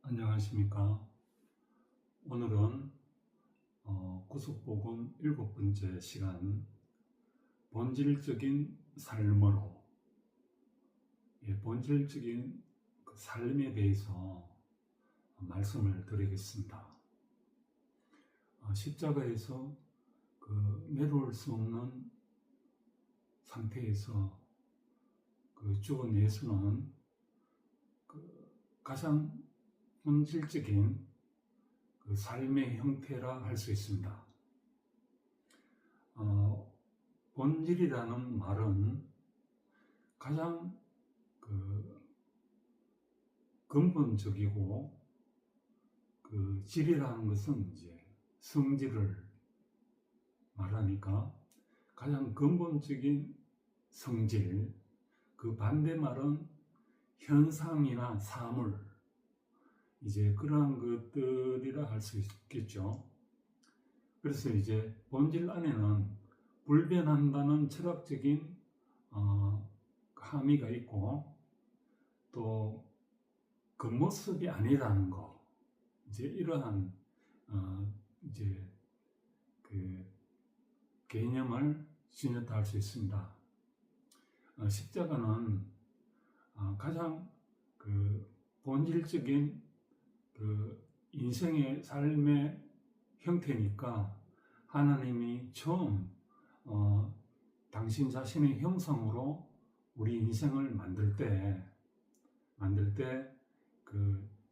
안녕하십니까. 오늘은 구속복음 7번째 시간, 본질적인 삶으로, 본질적인 그 삶에 대해서 말씀을 드리겠습니다. 십자가에서 내려올 수 없는 상태에서 죽은 예수는 가장 본질적인 삶의 형태라 할 수 있습니다. 본질이라는 말은 가장 근본적이고, 질이라는 것은 이제 성질을 말하니까 가장 근본적인 성질, 그 반대말은 현상이나 사물, 이제 그러한 것들이라 할 수 있겠죠. 그래서 이제 본질 안에는 불변한다는 철학적인 함의가 있고, 또 겉모습이 아니라는 거, 이제 이러한 이제 개념을 지녔다 할 수 있습니다. 십자가는 가장 본질적인 인생의 삶의 형태니까 하나님이 처음 당신 자신의 형상으로 우리 인생을 만들 때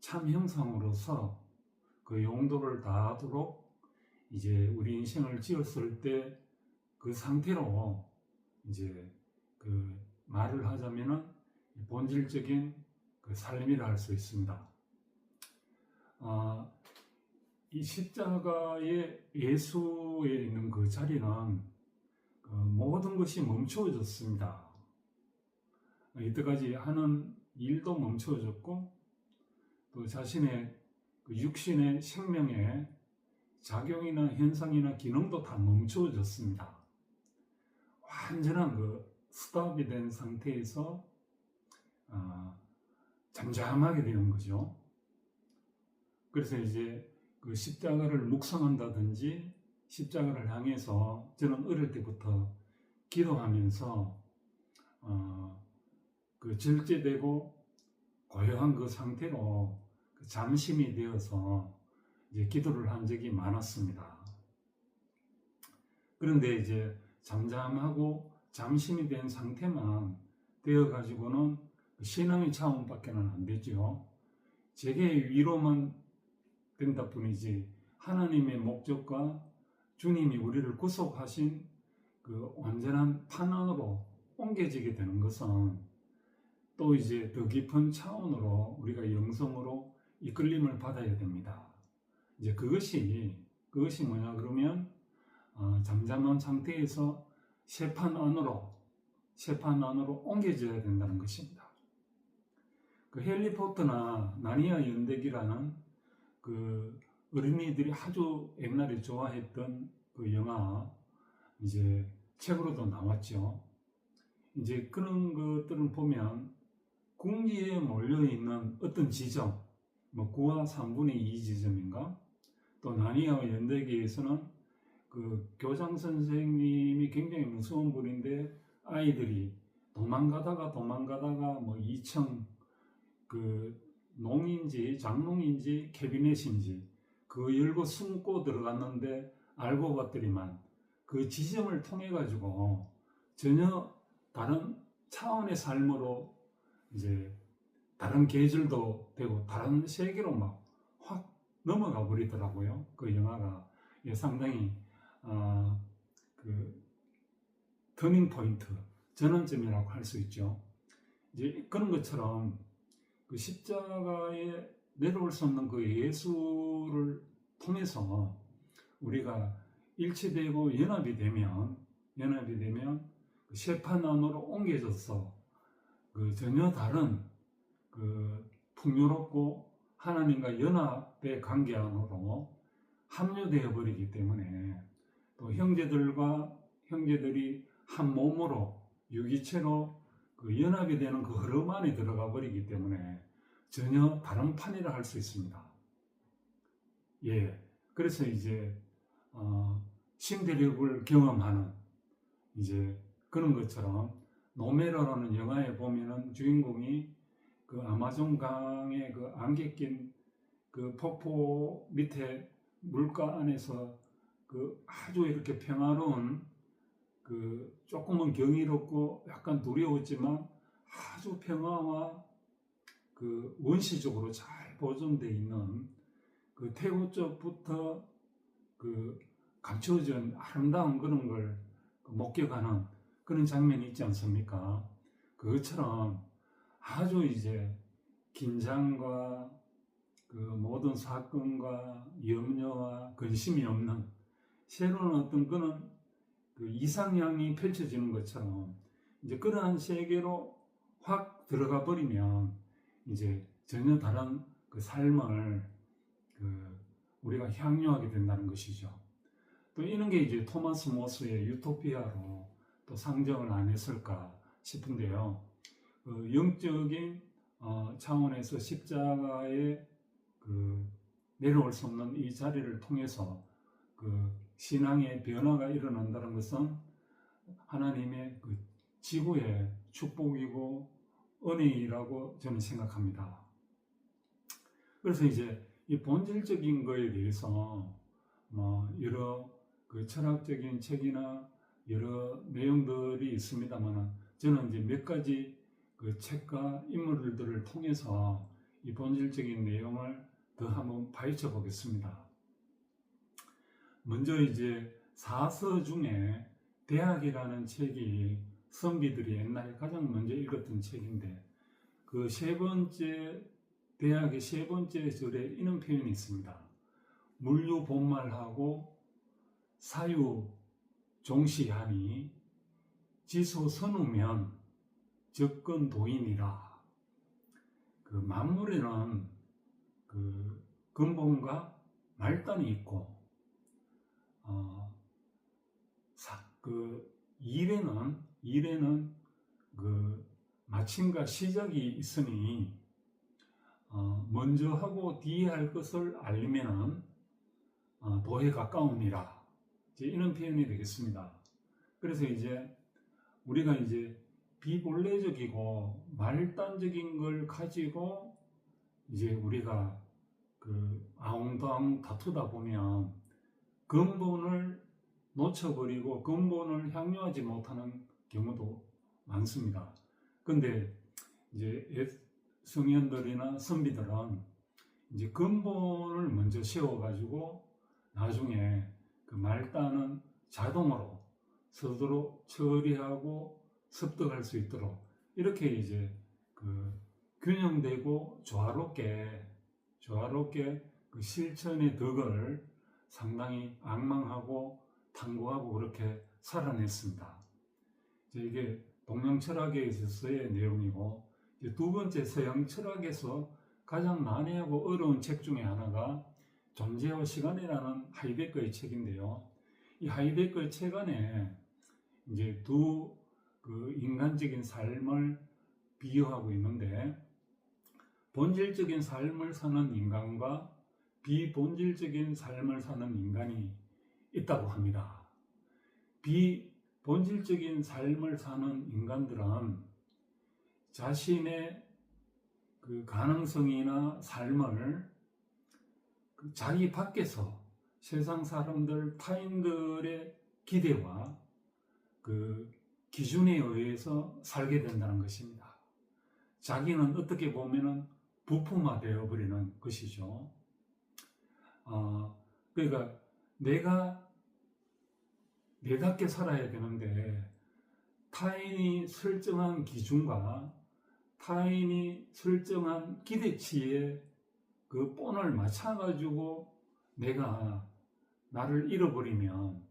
참 형상으로서 그 용도를 다하도록 이제 우리 인생을 지었을 때 그 상태로 이제 말을 하자면은 본질적인 삶이라 할 수 있습니다. 이 십자가의 예수에 있는 그 자리는 모든 것이 멈추어졌습니다. 이때까지 하는 일도 멈추어졌고, 또 자신의 육신의 생명의 작용이나 현상이나 기능도 다 멈추어졌습니다. 완전한 스탑이 된 상태에서 잠잠하게 되는 거죠. 그래서 이제 십자가를 묵상한다든지 십자가를 향해서 저는 어릴 때부터 기도하면서 절제되고 고요한 그 상태로 잠심이 되어서 이제 기도를 한 적이 많았습니다. 그런데 이제 잠잠하고 잠심이 된 상태만 되어가지고는 신앙의 차원밖에는 안 되죠. 제게 위로만 된다 뿐이지 하나님의 목적과 주님이 우리를 구속하신 온전한 판안으로 옮겨지게 되는 것은 또 이제 더 깊은 차원으로 우리가 영성으로 이끌림을 받아야 됩니다. 이제 그것이 뭐냐 그러면 잠잠한 상태에서 세판 안으로 옮겨져야 된다는 것입니다. 해리포터나 나니아 연대기라는 어린이들이 아주 옛날에 좋아했던 영화, 이제 책으로도 나왔죠. 이제 그런 것들을 보면 궁지에 몰려있는 어떤 지점, 9와 3분의 2 지점인가? 또 나니아 연대기에서는 교장 선생님이 굉장히 무서운 분인데 아이들이 도망가다가 2층 농인지 장롱인지 캐비넷인지 열고 숨고 들어갔는데 알고 봤더니만 그 지점을 통해 가지고 전혀 다른 차원의 삶으로 이제 다른 계절도 되고 다른 세계로 막 확 넘어가 버리더라고요. 그 영화가 상당히 터닝 포인트, 전환점이라고 할 수 있죠. 이제 그런 것처럼 십자가에 내려올 수 없는 예수를 통해서 우리가 일치되고 연합이 되면 세판 안으로 옮겨져서 전혀 다른 풍요롭고 하나님과 연합의 관계 안으로 합류되어 버리기 때문에 또 형제들이 한 몸으로 유기체로 연합이 되는 흐름 안에 들어가 버리기 때문에 전혀 다른 판이라 할 수 있습니다. 예, 그래서 이제 신대륙을 경험하는 이제 그런 것처럼 노메라라는 영화에 보면은 주인공이 그 아마존 강의 그 안개 낀 그 폭포 밑에 물가 안에서 그 아주 이렇게 평화로운 그 조금은 경이롭고 약간 두려웠지만 아주 평화와 그 원시적으로 잘 보존되어 있는 그 태국 쪽부터 그 감춰진 아름다운 그런 걸 목격하는 그런 장면이 있지 않습니까? 그것처럼 아주 이제 긴장과 그 모든 사건과 염려와 근심이 없는 새로운 어떤 그런 그 이상향이 펼쳐지는 것처럼 이제 그러한 세계로 확 들어가 버리면 이제 전혀 다른 그 삶을 그 우리가 향유하게 된다는 것이죠. 또 이런 게 이제 토마스 모스의 유토피아로 또 상정을 안 했을까 싶은데요. 영적인 차원에서 십자가에 그 내려올 수 없는 이 자리를 통해서 그 신앙의 변화가 일어난다는 것은 하나님의 그 지구의 축복이고 은혜이라고 저는 생각합니다. 그래서 이제 이 본질적인 거에 대해서 여러 그 철학적인 책이나 여러 내용들이 있습니다만 저는 이제 몇 가지 그 책과 인물들을 통해서 이 본질적인 내용을 더 한번 파헤쳐 보겠습니다. 먼저 이제 사서 중에 대학이라는 책이 선비들이 옛날에 가장 먼저 읽었던 책인데 그 세 번째 대학의 세 번째 절에 이런 표현이 있습니다. 물류 본말하고 사유 종시하니 지소 선우면 접근 도인이라. 그 만물에는 그 근본과 말단이 있고 그 일에는 그 마침과 시작이 있으니 먼저 하고 뒤에 할 것을 알리면은 도에 가까우니라. 이제 이런 표현이 되겠습니다. 그래서 이제 우리가 이제 비본래적이고 말단적인 걸 가지고 이제 우리가 그 아웅다웅 다투다 보면 근본을 놓쳐버리고 근본을 향유하지 못하는 경우도 많습니다. 근데 이제 성현들이나 선비들은 이제 근본을 먼저 세워가지고 나중에 그 말단은 자동으로 서로 처리하고 습득할 수 있도록 이렇게 이제 그 균형되고 조화롭게 그 실천의 덕을 상당히 악망하고 탐구하고 그렇게 살아냈습니다. 이게 동양 철학에 있어서의 내용이고 두 번째 서양 철학에서 가장 난해하고 어려운 책 중에 하나가 존재와 시간이라는 하이데거의 책인데요. 이 하이데거의 책 안에 이제 두 그 인간적인 삶을 비유하고 있는데 본질적인 삶을 사는 인간과 비본질적인 삶을 사는 인간이 있다고 합니다. 비본질적인 삶을 사는 인간들은 자신의 그 가능성이나 삶을 자기 밖에서 세상 사람들, 타인들의 기대와 그 기준에 의해서 살게 된다는 것입니다. 자기는 어떻게 보면은 부품화되어 버리는 것이죠. 그러니까 내가 내답게 살아야 되는데 타인이 설정한 기준과 타인이 설정한 기대치에 그 본을 맞춰가지고 내가 나를 잃어버리면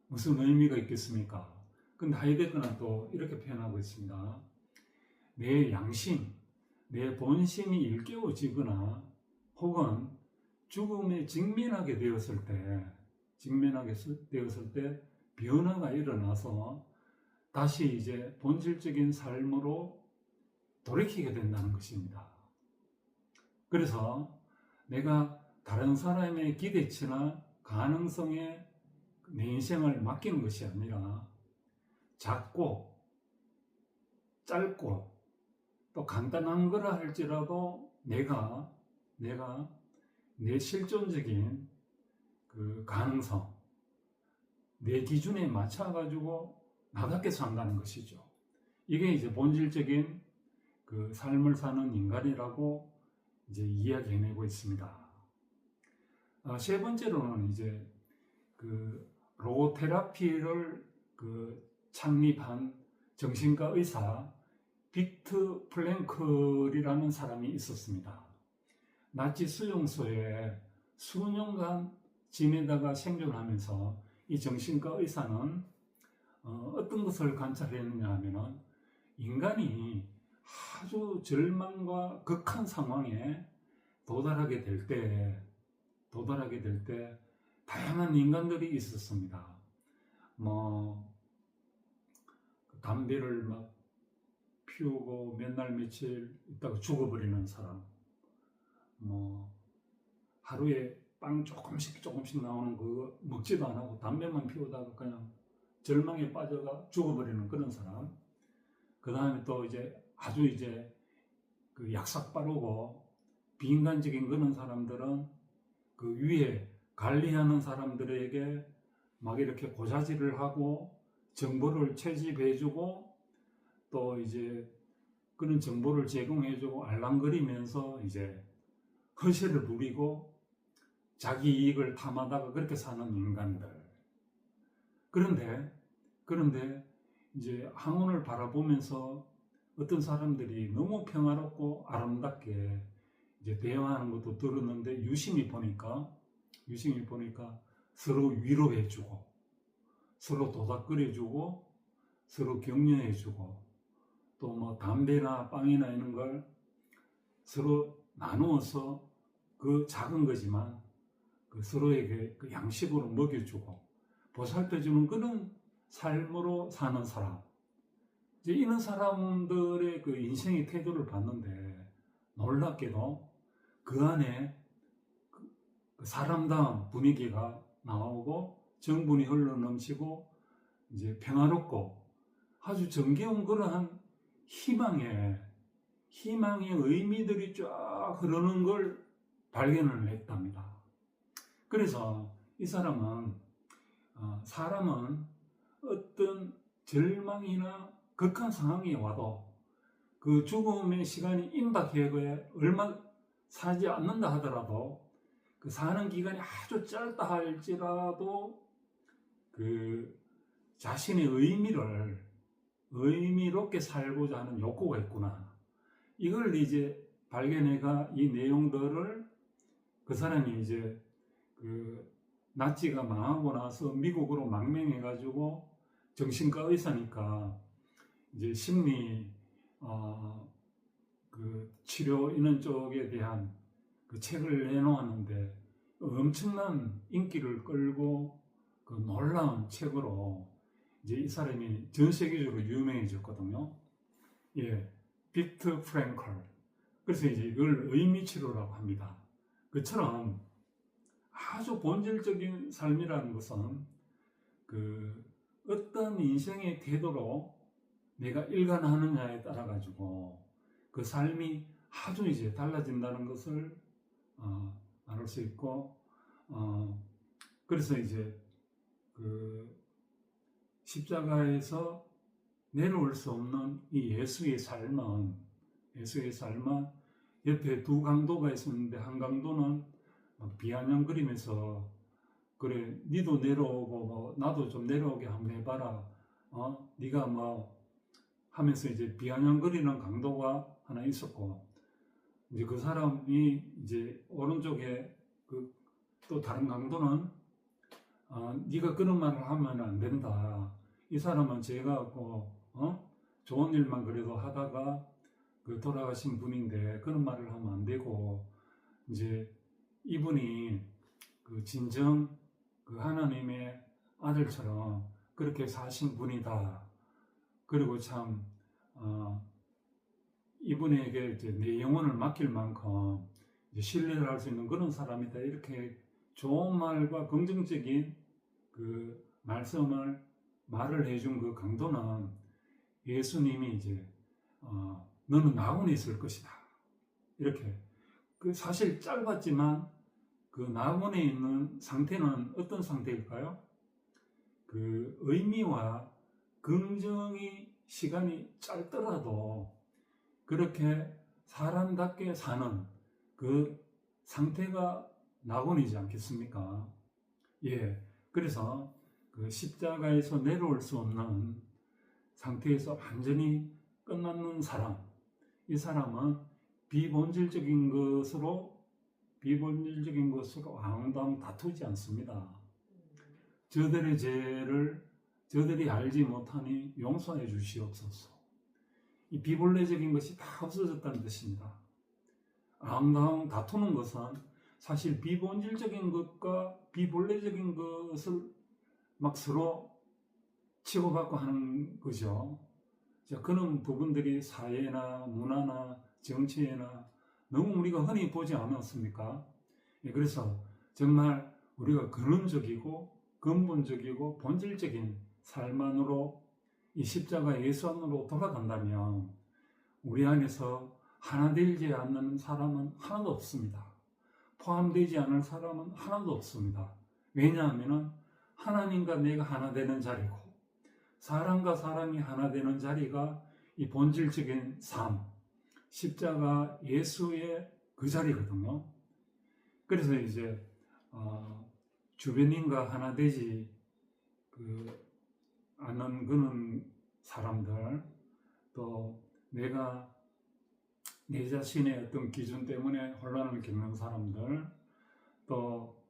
무슨 의미가 있겠습니까? 근데 하이데거는 또 이렇게 표현하고 있습니다. 내 양심, 내 본심이 일깨워지거나 혹은 죽음에 직면하게 되었을 때 변화가 일어나서 다시 이제 본질적인 삶으로 돌이키게 된다는 것입니다. 그래서 내가 다른 사람의 기대치나 가능성에 내 인생을 맡기는 것이 아니라 작고 짧고 또 간단한 거라 할지라도 내가 내 실존적인 그 가능성, 내 기준에 맞춰가지고 나답게 산다는 것이죠. 이게 이제 본질적인 그 삶을 사는 인간이라고 이제 이야기해내고 있습니다. 세 번째로는 이제 그 로고테라피를 그 창립한 정신과 의사 빅트 프랭클이라는 사람이 있었습니다. 나치 수용소에 수년간 지내다가 생존하면서 이 정신과 의사는 어떤 것을 관찰했느냐 하면은 인간이 아주 절망과 극한 상황에 도달하게 될 때 다양한 인간들이 있었습니다. 뭐 담배를 막 피우고 몇 날 며칠 있다가 죽어버리는 사람, 뭐 하루에 빵 조금씩 나오는 그거 먹지도 안 하고 담배만 피우다가 그냥 절망에 빠져가 죽어버리는 그런 사람. 그 다음에 또 이제 아주 이제 그 약삭 빠르고 비인간적인 그런 사람들은 그 위에 관리하는 사람들에게 막 이렇게 고자질을 하고 정보를 채집해주고 또 이제 그런 정보를 제공해주고 알랑거리면서 이제 허세를 부리고 자기 이익을 탐하다가 그렇게 사는 인간들. 그런데 이제 항온을 바라보면서 어떤 사람들이 너무 평화롭고 아름답게 이제 대화하는 것도 들었는데 유심히 보니까 서로 위로해주고 서로 도닥거려주고 서로 격려해주고 또 뭐 담배나 빵이나 이런 걸 서로 나누어서 그 작은 거지만 그 서로에게 그 양식으로 먹여주고 보살펴주는 그런 삶으로 사는 사람. 이제 이런 사람들의 그 인생의 태도를 봤는데 놀랍게도 그 안에 그 사람다운 분위기가 나오고 정분이 흘러넘치고 이제 평화롭고 아주 정겨운 그러한 희망의 의미들이 쫙 흐르는 걸 발견을 했답니다. 그래서 이 사람은 사람은 어떤 절망이나 극한 상황이 와도 그 죽음의 시간이 임박해에 얼마 살지 않는다 하더라도 그 사는 기간이 아주 짧다 할지라도 그 자신의 의미롭게 살고자 하는 욕구가 있구나. 이걸 이제 발견해가 이 내용들을 그 사람이 이제 그 나치가 망하고 나서 미국으로 망명해가지고 정신과 의사니까 이제 심리 그 치료 이런 쪽에 대한 그 책을 내놓았는데 엄청난 인기를 끌고 그 놀라운 책으로 이제 이 사람이 전 세계적으로 유명해졌거든요. 예, 빅트 프랭클. 그래서 이제 이걸 의미치료라고 합니다. 그처럼 아주 본질적인 삶이라는 것은 그 어떤 인생의 태도로 내가 일관하느냐에 따라 가지고 그 삶이 아주 이제 달라진다는 것을 알 수 있고 그래서 이제 그 십자가에서 내려올 수 없는 이 예수의 삶은 옆에 두 강도가 있었는데 한 강도는 비아냥거리면서 그래 니도 내려오고 뭐 나도 좀 내려오게 한번 해봐라 네가 뭐 하면서 이제 비아냥거리는 강도가 하나 있었고 이제 그 사람이 이제 오른쪽에 그 또 다른 강도는 네가 그런 말을 하면 안 된다. 이 사람은 제가 좋은 일만 그래도 하다가 그 돌아가신 분인데 그런 말을 하면 안 되고 이제 이분이 그 진정 그 하나님의 아들처럼 그렇게 사신 분이다. 그리고 참 이분에게 이제 내 영혼을 맡길 만큼 이제 신뢰를 할 수 있는 그런 사람이다. 이렇게 좋은 말과 긍정적인 그 말을 해준 그 강도는 예수님이 이제 너는 나원에 있을 것이다. 이렇게 그 사실 짧았지만 그 나원에 있는 상태는 어떤 상태일까요? 그 의미와 긍정이 시간이 짧더라도 그렇게 사람답게 사는 그 상태가 낙원이지 않겠습니까? 예. 그래서 그 십자가에서 내려올 수 없는 상태에서 완전히 끝나는 사람, 이 사람은 비본질적인 것으로 아웅다웅 다투지 않습니다. 저들의 죄를 저들이 알지 못하니 용서해 주시옵소서. 이 비본래적인 것이 다 없어졌다는 뜻입니다. 아웅다웅 다투는 것은 사실 비본질적인 것과 비본래적인 것을 막 서로 치고받고 하는 거죠. 자, 그런 부분들이 사회나 문화나 정치에나 너무 우리가 흔히 보지 않았습니까? 예, 그래서 정말 우리가 근원적이고 근본적이고 본질적인 삶 안으로 이 십자가 예수 안으로 돌아간다면 우리 안에서 하나 되지 않는 사람은 하나도 없습니다. 포함되지 않을 사람은 하나도 없습니다. 왜냐하면 하나님과 내가 하나 되는 자리고 사람과 사람이 하나 되는 자리가 이 본질적인 삶, 십자가 예수의 그 자리거든요. 그래서 이제 주변인과 하나 되지 않는 그런 사람들, 또 내가 내 자신의 어떤 기준 때문에 혼란을 겪는 사람들, 또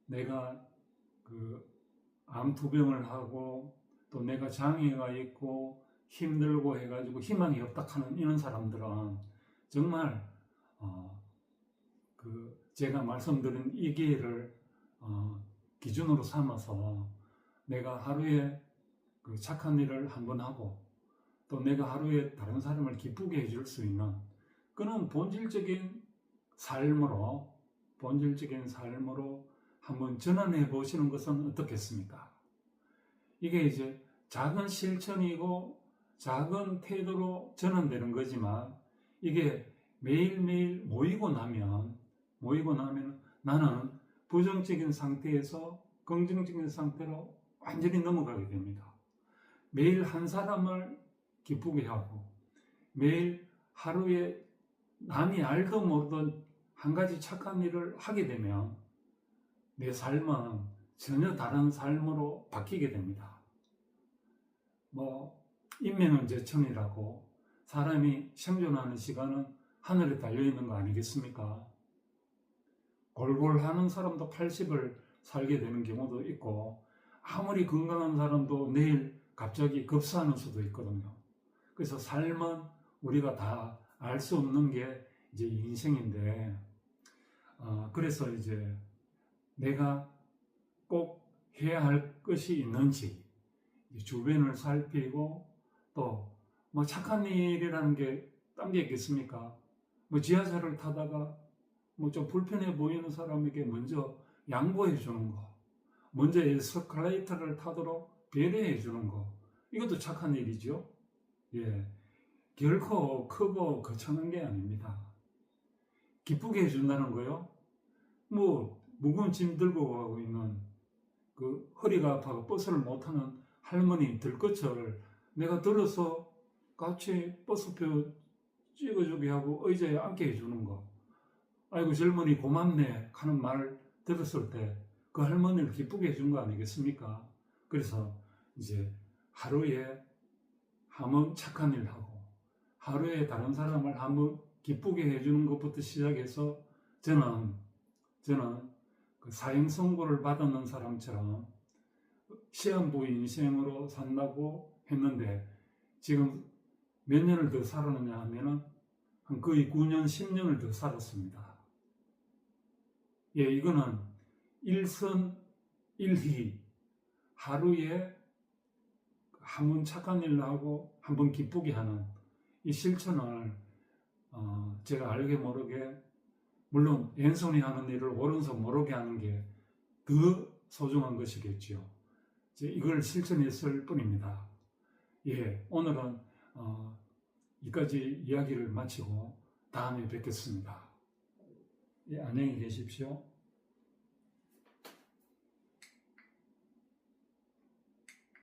내가 암 투병을 하고 또 내가 장애가 있고 힘들고 해가지고 희망이 없다 하는 이런 사람들은 정말 제가 말씀드린 이 기회를 기준으로 삼아서 내가 하루에 착한 일을 한번 하고 또 내가 하루에 다른 사람을 기쁘게 해줄 수 있는 그런 본질적인 삶으로 한번 전환해 보시는 것은 어떻겠습니까? 이게 이제 작은 실천이고 작은 태도로 전환되는 거지만 이게 매일매일 모이고 나면 나는 부정적인 상태에서 긍정적인 상태로 완전히 넘어가게 됩니다. 매일 한 사람을 기쁘게 하고 매일 하루에 남이 알던 모르던 한 가지 착한 일을 하게 되면 내 삶은 전혀 다른 삶으로 바뀌게 됩니다. 인명은 제천이라고 사람이 생존하는 시간은 하늘에 달려있는 거 아니겠습니까? 골골 하는 사람도 80을 살게 되는 경우도 있고 아무리 건강한 사람도 내일 갑자기 급사하는 수도 있거든요. 그래서 삶은 우리가 다 알 수 없는 게 이제 인생인데 그래서 이제 내가 꼭 해야 할 것이 있는지 주변을 살피고 또 착한 일이라는 게 딴 게 있겠습니까? 지하철을 타다가 좀 불편해 보이는 사람에게 먼저 양보해 주는 거, 먼저 에스컬레이터를 타도록 배려해 주는 거, 이것도 착한 일이죠. 예, 결코 크고 거창한 게 아닙니다. 기쁘게 해준다는 거요. 무거운 짐 들고 가고 있는 허리가 아파서 버스를 못 타는 할머니 들것을 내가 들어서 같이 버스표 찍어주게 하고 의자에 앉게 해주는 거. 아이고 젊은이 고맙네 하는 말 들었을 때 그 할머니를 기쁘게 해준 거 아니겠습니까? 그래서 이제 하루에 한번 착한 일 하고 하루에 다른 사람을 한번 기쁘게 해주는 것부터 시작해서 저는 사형 선고를 받았는 사람처럼 시한부 인생으로 산다고 했는데 지금 몇 년을 더 살았느냐 하면은 한 거의 9년, 10년을 더 살았습니다. 예, 이거는 일선일휘 하루에 한 번 착한 일을 하고 한 번 기쁘게 하는 이 실천을 제가 알게 모르게 물론 왼손이 하는 일을 오른손 모르게 하는 게 더 소중한 것이겠죠. 이걸 실천했을 뿐입니다. 예, 오늘은 여기까지 이야기를 마치고 다음에 뵙겠습니다. 예, 안녕히 계십시오.